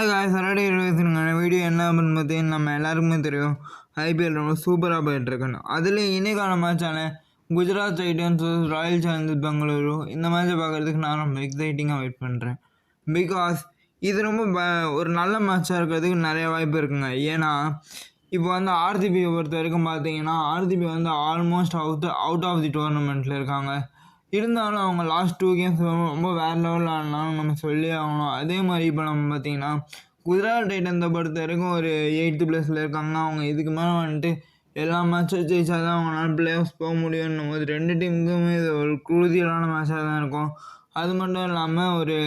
Hi guys, Saturday இருபதுங்கான video என்ன அப்படின்னு பார்த்தீங்கன்னா நம்ம எல்லாருக்குமே தெரியும். ஐபிஎல் ரொம்ப சூப்பராக போயிட்டுருக்குன்னு. அதுலேயும் இன்னைக்கான மேட்சான Gujarat Titans Royal Challengers Bengaluru இந்த மேட்சை பார்க்குறதுக்கு நான் ரொம்ப எக்ஸைட்டிங்காக வெயிட் பண்ணுறேன். பிகாஸ் இது ரொம்ப ஒரு நல்ல மேட்சாக இருக்கிறதுக்கு நிறைய வாய்ப்பு இருக்குங்க. ஏன்னா இப்போ வந்து ஆர்சிபியை பொறுத்த வரைக்கும் பார்த்தீங்கன்னா ஆர்சிபி வந்து ஆல்மோஸ்ட் அவுட் ஆஃப் தி டோர்னமெண்ட்டில் இருக்காங்க. இருந்தாலும் அவங்க லாஸ்ட் 2 கேம்ஸ் ரொம்ப வேறு லெவலில் ஆடினாலும் நம்ம சொல்லி ஆகணும். அதே மாதிரி இப்போ நம்ம பார்த்தீங்கன்னா குஜராத் டைட்டன்ஸை பொறுத்த வரைக்கும் ஒரு 8th பிளேஸில் இருக்காங்க. அவங்க இதுக்கு மேலே வந்துட்டு எல்லா மேட்சும் ஜெயிச்சா தான் அவங்களால பிளே ஆஃப்ஸ் போக முடியும்னும் போது 2 டீமுக்குமே இது ஒரு குருதியான மேட்சாக தான் இருக்கும். அது மட்டும் இல்லாமல் ஒரு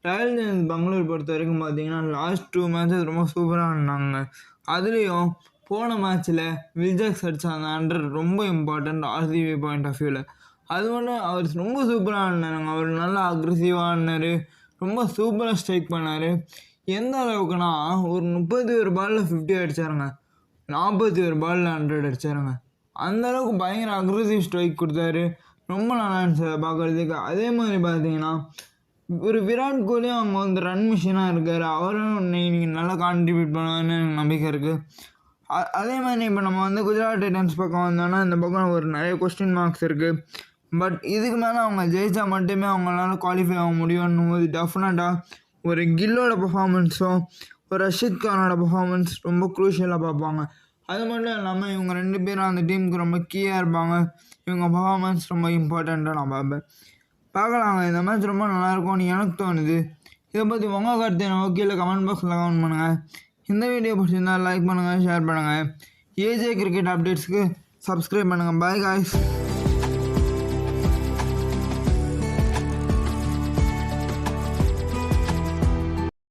ராயல் சேலஞ்சர்ஸ் பெங்களூர் பொறுத்த வரைக்கும் பார்த்தீங்கன்னா லாஸ்ட் 2 மேட்சஸ் ரொம்ப சூப்பராக ஆடினாங்க. அதுலேயும் போன மேட்ச்சில் வில்ஜெக்ஸ் அடித்தாங்க ரொம்ப இம்பார்ட்டண்ட் ஆர்சிபி பாயிண்ட் ஆஃப் வியூவில். அது மட்டும் அவர் ரொம்ப சூப்பராக ஆடினாருங்க. அவர் நல்லா அக்ரெசிவாக ஆடினார், ரொம்ப சூப்பராக ஸ்ட்ரைக் பண்ணார். எந்த அளவுக்குனா ஒரு 31 பாலில் 50 அடித்தாருங்க, 41 பாலில் 100 அடித்தாருங்க. அந்தளவுக்கு பயங்கர அக்ரெசிவ் ஸ்ட்ரைக் கொடுத்தாரு. ரொம்ப நல்லா இருந்துச்சு அதை பார்க்குறதுக்கு. அதே மாதிரி பார்த்தீங்கன்னா ஒரு விராட் கோலியும் அவங்க வந்து ரன் மிஷினாக இருக்கார். அவரும் இன்னைக்கு நல்லா கான்ட்ரிபியூட் பண்ணுவார்னு எனக்கு நம்பிக்கை இருக்குது. அதே மாதிரி இப்போ நம்ம வந்து குஜராத் டைட்டன்ஸ் பக்கம் வந்தோன்னா இந்த பக்கம் ஒரு நிறைய கொஸ்டின் மார்க்ஸ் இருக்குது. பட் இதுக்கு மேலே அவங்க ஜெயிச்சா மட்டுமே அவங்களால குவாலிஃபை ஆக முடியும்னும் போது டெஃபினட்டாக ஒரு கில்லோட பர்ஃபார்மன்ஸும் ஒரு ரஷித் கானோட பர்ஃபார்மன்ஸ் ரொம்ப க்ரூஷியலாக பார்ப்பாங்க. அது மட்டும் இல்லாமல் இவங்க 2 பேரும் அந்த டீமுக்கு ரொம்ப கீயாக இருப்பாங்க. இவங்க பர்ஃபார்மன்ஸ் ரொம்ப இம்பார்ட்டண்ட்டாக நான் பார்ப்பேன். பார்க்கலாங்க, இந்த மேட்ச் ரொம்ப நல்லாயிருக்கும்னு எனக்கு தோணுது. இதை பற்றி உங்கள் கருத்து எனக்கு கீழே கமெண்ட் பாக்ஸில் கமெண்ட் பண்ணுங்கள். இந்த வீடியோ பிடிச்சிருந்தால் லைக் பண்ணுங்கள், ஷேர் பண்ணுங்கள். ஏஜே கிரிக்கெட் அப்டேட்ஸ்க்கு சப்ஸ்கிரைப் பண்ணுங்கள். Bye guys.